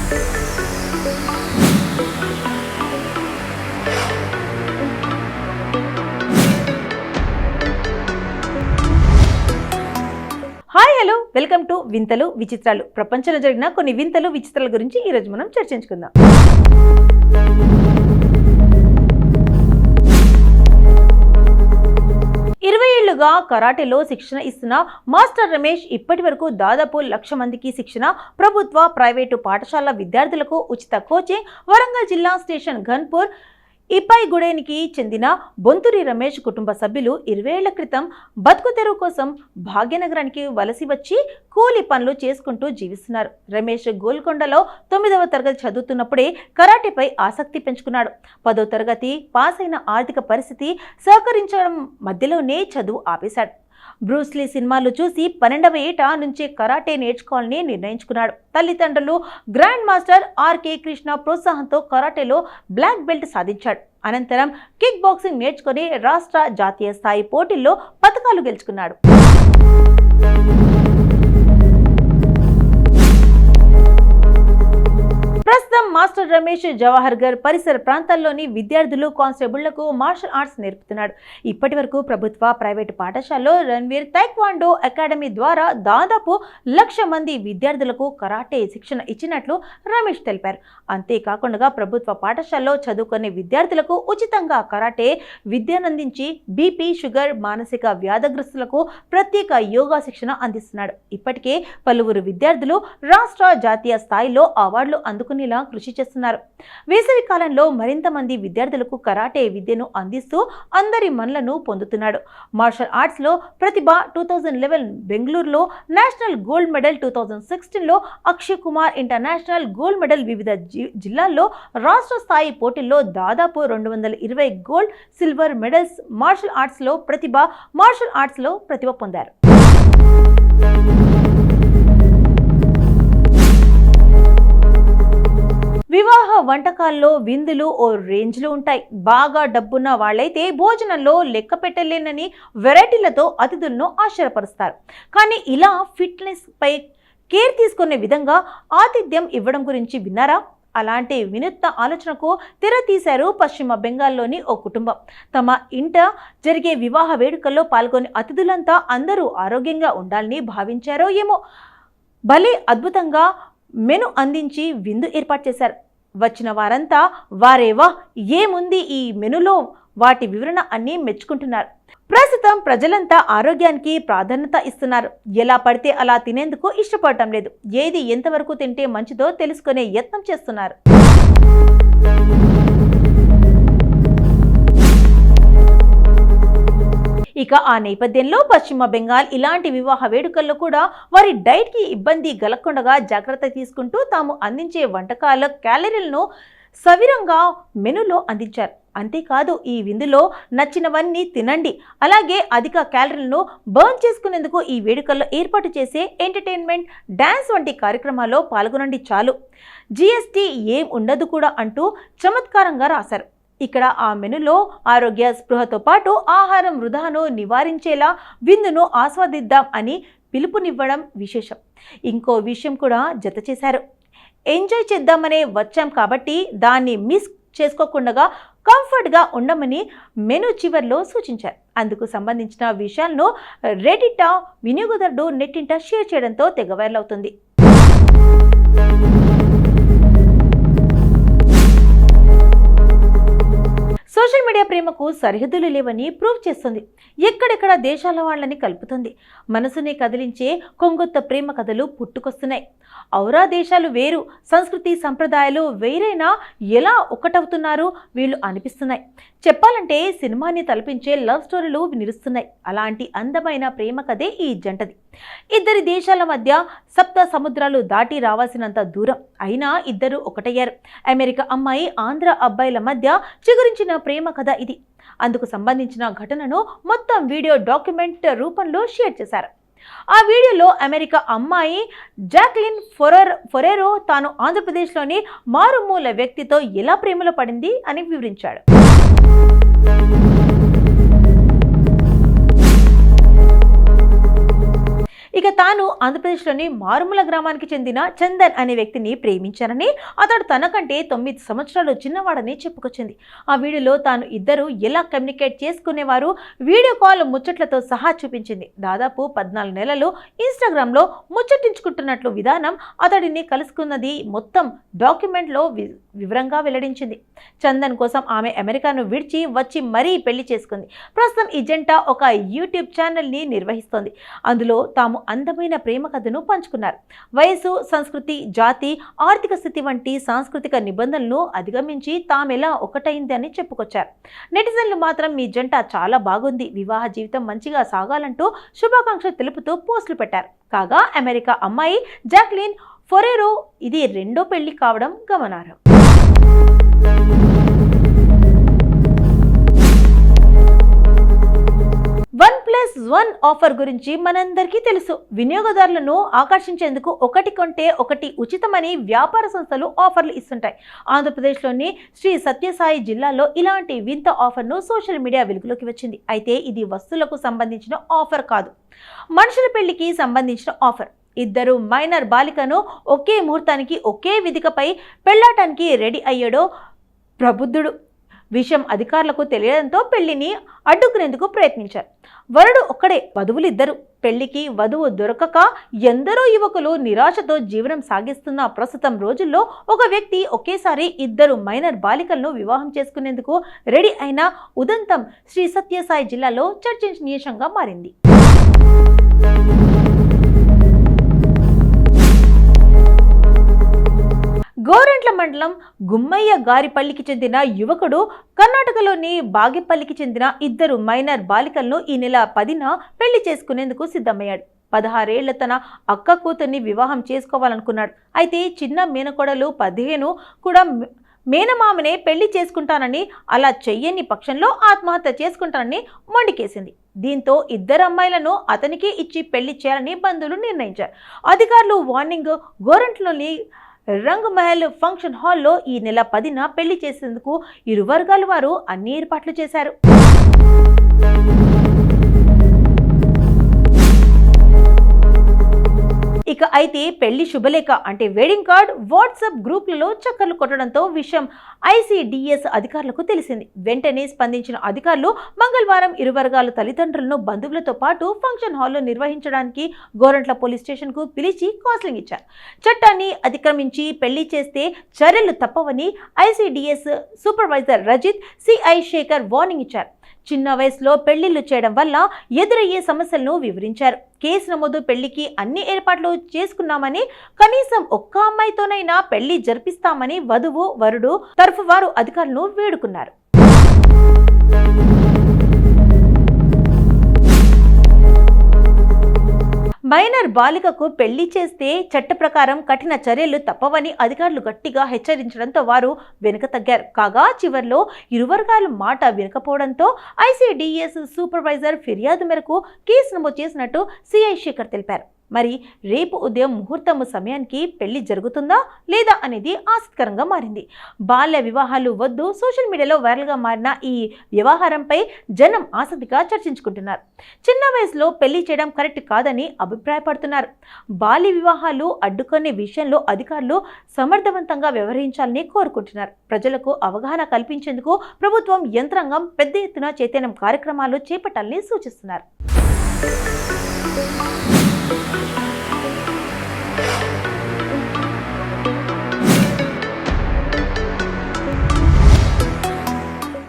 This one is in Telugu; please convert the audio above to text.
హాయ్ హలో వెల్కమ్ టు వింతలు విచిత్రాలు. ప్రపంచంలో జరిగిన కొన్ని వింతలు విచిత్రాల గురించి ఈరోజు మనం చర్చించుకుందాం. 20 ఏళ్లుగా కరాటేలో శిక్షణ ఇస్తున్న మాస్టర్ రమేష్ ఇప్పటి వరకు దాదాపు 1,00,000 మందికి శిక్షణ, ప్రభుత్వ ప్రైవేటు పాఠశాల విద్యార్థులకు ఉచిత కోచింగ్. వరంగల్ జిల్లా స్టేషన్ ఘన్పూర్ ఇప్పైగూడెనికి చెందిన బొంతురి రమేష్ కుటుంబ సభ్యులు 20 ఏళ్ల క్రితం బతుకు తెరువు కోసం భాగ్యనగరానికి వలసి వచ్చి కూలి పనులు చేసుకుంటూ జీవిస్తున్నారు. రమేష్ గోల్కొండలో 9వ తరగతి చదువుతున్నప్పుడే కరాటేపై ఆసక్తి పెంచుకున్నాడు. 10వ తరగతి పాస్ అయిన ఆర్థిక పరిస్థితి సహకరించడం మధ్యలోనే చదువు ఆపేశాడు. బ్రూస్లీ సినిమాలు చూసి 12వ ఏట నుంచే కరాటే నేర్చుకోవాలని నిర్ణయించుకున్నాడు. తల్లిదండ్రులు గ్రాండ్ మాస్టర్ ఆర్కే కృష్ణ ప్రోత్సాహంతో కరాటేలో బ్లాక్ బెల్ట్ సాధించాడు. అనంతరం కిక్ బాక్సింగ్ నేర్చుకుని రాష్ట్ర, జాతీయ స్థాయి పోటీల్లో పతకాలు గెలుచుకున్నాడు. ప్రస్తుతం మాస్టర్ రమేష్ జవహర్గర్ పరిసర ప్రాంతాల్లోని విద్యార్థులు, కానిస్టేబుళ్లకు మార్షల్ ఆర్ట్స్ నేర్పుతున్నాడు. ఇప్పటి వరకు ప్రభుత్వ, ప్రైవేటు పాఠశాలలో రణ్వీర్ తైక్వాండో అకాడమీ ద్వారా దాదాపు 1,00,000 మంది విద్యార్థులకు కరాటే శిక్షణ ఇచ్చినట్లు రమేష్ తెలిపారు. అంతేకాకుండా ప్రభుత్వ పాఠశాలలో చదువుకునే విద్యార్థులకు ఉచితంగా కరాటే విద్యనందించి బీపీ, షుగర్, మానసిక వ్యాధగ్రస్తులకు ప్రత్యేక యోగా శిక్షణ అందిస్తున్నాడు. ఇప్పటికే పలువురు విద్యార్థులు రాష్ట్ర, జాతీయ స్థాయిలో అవార్డులు అందుకునేలా కృషి చేస్తున్నారు. వేసవి కాలంలో మరింత మంది విద్యార్థులకు కరాటే విద్యను అందిస్తూ అందరి మనలను పొందుతున్నాడు. మార్షల్ ఆర్ట్స్ లో ప్రతిభ 2011 బెంగళూరులో నేషనల్ గోల్డ్ మెడల్, 2016లో Akshay Kumar international gold medal, వివిధ జిల్లాల్లో రాష్ట్ర స్థాయి పోటీల్లో దాదాపు 220 gold, silver medals martial arts లో ప్రతిభ పొందారు. వివాహ వంటకాల్లో విందులు ఓ రేంజ్లో ఉంటాయి. బాగా డబ్బున్న వాళ్ళైతే భోజనంలో లెక్క పెట్టలేనని వెరైటీలతో అతిథులను ఆశ్చర్యపరుస్తారు. కానీ ఇలా ఫిట్నెస్ పై కేర్ తీసుకునే విధంగా ఆతిథ్యం ఇవ్వడం గురించి విన్నారా? అలాంటి వినూత్న ఆలోచనకు తెర తీశారు పశ్చిమ బెంగాల్లోని ఓ కుటుంబం. తమ ఇంట జరిగే వివాహ వేడుకల్లో పాల్గొనే అతిథులంతా అందరూ ఆరోగ్యంగా ఉండాలని భావించారో ఏమో, భలే అద్భుతంగా మెను అందించి విందు ఏర్పాటు చేశారు. వచ్చిన వారంతా వారేవా ఏముంది ఈ మెనులో, వాటి వివరణ అన్నీ మెచ్చుకుంటున్నారు. ప్రస్తుతం ప్రజలంతా ఆరోగ్యానికి ప్రాధాన్యత ఇస్తున్నారు. ఎలా పడితే అలా తినేందుకు ఇష్టపడటం లేదు. ఏది ఎంతవరకు తింటే మంచిదో తెలుసుకునే యత్నం చేస్తున్నారు. ఇక ఆ నేపథ్యంలో పశ్చిమ బెంగాల్ ఇలాంటి వివాహ వేడుకల్లో కూడా వారి డైట్కి ఇబ్బంది కలగకుండా జాగ్రత్త తీసుకుంటూ తాము అందించే వంటకాల క్యాలరీలను సవిరంగా మెనూలో అందించారు. అంతేకాదు, ఈ విందులో నచ్చినవన్నీ తినండి, అలాగే అధిక క్యాలరీలను బర్న్ చేసుకునేందుకు ఈ వేడుకల్లో ఏర్పాటు చేసే ఎంటర్టైన్మెంట్, డ్యాన్స్ వంటి కార్యక్రమాల్లో పాల్గొనండి చాలు, జీఎస్టీ ఏం ఉండదు కూడా అంటూ చమత్కారంగా రాశారు. ఇక్కడ ఆ మెనులో ఆరోగ్య స్పృహతో పాటు ఆహారం వృధాను నివారించేలా విందును ఆస్వాదిద్దాం అని పిలుపునివ్వడం విశేషం. ఇంకో విషయం కూడా జత చేశారు. ఎంజాయ్ చేద్దామనే వచ్చాం కాబట్టి దాన్ని మిస్ చేసుకోకుండా కంఫర్ట్గా ఉండమని మెను చివర్లో సూచించారు. అందుకు సంబంధించిన విషయాలను రెడిట్ వినియోగదారుడు నెట్టింట షేర్ చేయడంతో తెగ వైరల్ అవుతుంది. సోషల్ మీడియా ప్రేమకు సరిహద్దులు లేవని ప్రూవ్ చేస్తుంది. ఎక్కడెక్కడ దేశాల వాళ్ళని కలుపుతుంది. మనసుని కదిలించే కొంగొత్త ప్రేమ కథలు పుట్టుకొస్తున్నాయి. ఔరా దేశాలు వేరు, సంస్కృతి సంప్రదాయాలు వేరైనా ఎలా ఒకటవుతున్నారు వీళ్ళు అనిపిస్తున్నాయి. చెప్పాలంటే సినిమాని తలపించే లవ్ స్టోరీలు నిలుస్తున్నాయి. అలాంటి అందమైన ప్రేమ కథే ఈ జంటది. ఇద్దరి దేశాల మధ్య సప్త సముద్రాలు దాటి రావాల్సినంత దూరం అయినా ఇద్దరు ఒకటయ్యారు. అమెరికా అమ్మాయి, ఆంధ్ర అబ్బాయిల మధ్య చిగురించిన ప్రేమ కథ ఇది. అందుకు సంబంధించిన ఘటనను మొత్తం వీడియో డాక్యుమెంట్ రూపంలో షేర్ చేశారు. ఆ వీడియోలో అమెరికా అమ్మాయి జాక్లిన్ ఫొరెరో తాను ఆంధ్రప్రదేశ్లోని మారుమూల వ్యక్తితో ఎలా ప్రేమలో పడింది అని వివరించాడు. ఇక తాను ఆంధ్రప్రదేశ్లోని మారుమూల గ్రామానికి చెందిన చందన్ అనే వ్యక్తిని ప్రేమించారని, అతడు తనకంటే 9 సంవత్సరాలు చిన్నవాడని చెప్పుకొచ్చింది. ఆ వీడియోలో తాను ఇద్దరు ఎలా కమ్యూనికేట్ చేసుకునేవారు వీడియో కాల్ ముచ్చట్లతో సహా చూపించింది. దాదాపు 14 నెలలు ఇన్స్టాగ్రామ్లో ముచ్చటించుకుంటున్నట్లు విధానం, అతడిని కలుసుకున్నది మొత్తం డాక్యుమెంట్లో వివరంగా వెల్లడించింది. చందన్ కోసం ఆమె అమెరికాను విడిచి వచ్చి మరీ పెళ్లి చేసుకుంది. ప్రస్తుతం ఈ జంట ఒక యూట్యూబ్ ఛానల్ని నిర్వహిస్తోంది. అందులో తాము అందమైన ప్రేమ కథను పంచుకున్నారు. వయసు, సంస్కృతి, జాతి, ఆర్థిక స్థితి వంటి సాంస్కృతిక నిబంధనలను అధిగమించి తామెలా ఒకటైంది అని చెప్పుకొచ్చారు. నెటిజన్లు మాత్రం మీ జంట చాలా బాగుంది, వివాహ జీవితం మంచిగా సాగాలంటూ శుభాకాంక్షలు తెలుపుతూ పోస్టులు పెట్టారు. కాగా అమెరికా అమ్మాయి జాక్లిన్ ఫొరెరో ఇది రెండో పెళ్లి కావడం గమనార్హం. 1+1 ఆఫర్ గురించి మనందరికీ తెలుసు. వినియోగదారులను ఆకర్షించేందుకు ఒకటి కొంటే ఒకటి ఉచితమని వ్యాపార సంస్థలు ఆఫర్లు ఇస్తుంటాయి. ఆంధ్రప్రదేశ్లోని శ్రీ సత్యసాయి జిల్లాలో ఇలాంటి వింత ఆఫర్ను సోషల్ మీడియా వెలుగులోకి వచ్చింది. అయితే ఇది వస్తువులకు సంబంధించిన ఆఫర్ కాదు, మనుషుల పెళ్లికి సంబంధించిన ఆఫర్. ఇద్దరు మైనర్ బాలికను ఒకే ముహూర్తానికి ఒకే వేదికపై పెళ్లాటానికి రెడీ అయ్యాడో ప్రబుద్ధుడు. విషయం అధికారులకు తెలియడంతో పెళ్లిని అడ్డుకునేందుకు ప్రయత్నించారు. వరుడు ఒక్కడే, వధువులిద్దరు. పెళ్లికి వధువు దొరకక ఎందరో యువకులు నిరాశతో జీవనం సాగిస్తున్న ప్రస్తుతం రోజుల్లో ఒక వ్యక్తి ఒకేసారి ఇద్దరు మైనర్ బాలికలను వివాహం చేసుకునేందుకు రెడీ అయిన ఉదంతం శ్రీ సత్యసాయి జిల్లాలో చర్చనీయాంశంగా మారింది. గోరంట్ల మండలం గుమ్మయ్య గారిపల్లికి చెందిన యువకుడు కర్ణాటకలోని బాగేపల్లికి చెందిన ఇద్దరు మైనర్ బాలికలను ఈ నెల 10న పెళ్లి చేసుకునేందుకు సిద్ధమయ్యాడు. 16 ఏళ్ల తన అక్క కూతుర్ని వివాహం చేసుకోవాలనుకున్నాడు. అయితే చిన్న మేనకోడలు 15 కూడా మేనమామనే పెళ్లి చేసుకుంటానని, అలా చెయ్యని పక్షంలో ఆత్మహత్య చేసుకుంటానని మొండికేసింది. దీంతో ఇద్దరు అమ్మాయిలను అతనికే ఇచ్చి పెళ్లి చేయాలని బంధువులు నిర్ణయించారు. అధికారులు వార్నింగ్ గోరంట్లోని రంగ్ మహల్ ఫంక్షన్ హాల్లో ఈ నెల 10న పెళ్లి చేసేందుకు ఇరు వర్గాల వారు అన్ని ఏర్పాట్లు చేశారు. ఇక అయితే పెళ్లి శుభలేఖ అంటే వెడ్డింగ్ కార్డ్ వాట్సాప్ గ్రూపులలో చక్కర్లు కొట్టడంతో విషయం ఐసిడిఎస్ అధికారులకు తెలిసింది. వెంటనే స్పందించిన అధికారులు మంగళవారం ఇరు వర్గాల తల్లిదండ్రులను బంధువులతో పాటు ఫంక్షన్ హాల్లో నిర్వహించడానికి గోరంట్ల పోలీస్ స్టేషన్కు పిలిచి కౌన్సిలింగ్ ఇచ్చారు. చట్టాన్ని అతిక్రమించి పెళ్లి చేస్తే చర్యలు తప్పవని ICDS supervisor Rajith, CI Shekhar warning ఇచ్చారు. చిన్న వయసులో పెళ్లిళ్లు చేయడం వల్ల ఎదురయ్యే సమస్యలను వివరించారు. కేసు నమోదు, పెళ్లికి అన్ని ఏర్పాట్లు చేసుకున్నామని, కనీసం ఒక్క అమ్మాయితోనైనా పెళ్లి జరిపిస్తామని వధువు, వరుడు తరఫు వారు అధికారులను వేడుకున్నారు. మైనర్ బాలికకు పెళ్లి చేస్తే చట్ట ప్రకారం కఠిన చర్యలు తప్పవని అధికారులు గట్టిగా హెచ్చరించడంతో వారు వెనుక తగ్గారు. కాగా చివర్లో ఇరు వర్గాల మాట వినకపోవడంతో ఐసిడిఎస్ సూపర్వైజర్ ఫిర్యాదు మేరకు కేసు నమోదు చేసినట్టు సిఐ శేఖర్ తెలిపారు. మరి రేపు ఉదయం ముహూర్తం సమయానికి పెళ్లి జరుగుతుందా లేదా అనేది ఆసక్తికరంగా మారింది. బాల్య వివాహాలు వద్దు, సోషల్ మీడియాలో వైరల్గా మారిన ఈ వ్యవహారంపై జనం ఆసక్తిగా చర్చించుకుంటున్నారు. చిన్న వయసులో పెళ్లి చేయడం కరెక్ట్ కాదని అభిప్రాయపడుతున్నారు. బాల్య వివాహాలు అడ్డుకునే విషయంలో అధికారులు సమర్థవంతంగా వ్యవహరించాలని కోరుకుంటున్నారు. ప్రజలకు అవగాహన కల్పించేందుకు ప్రభుత్వం యంత్రాంగం పెద్ద ఎత్తున చైతన్యం కార్యక్రమాలు చేపట్టాలని సూచిస్తున్నారు.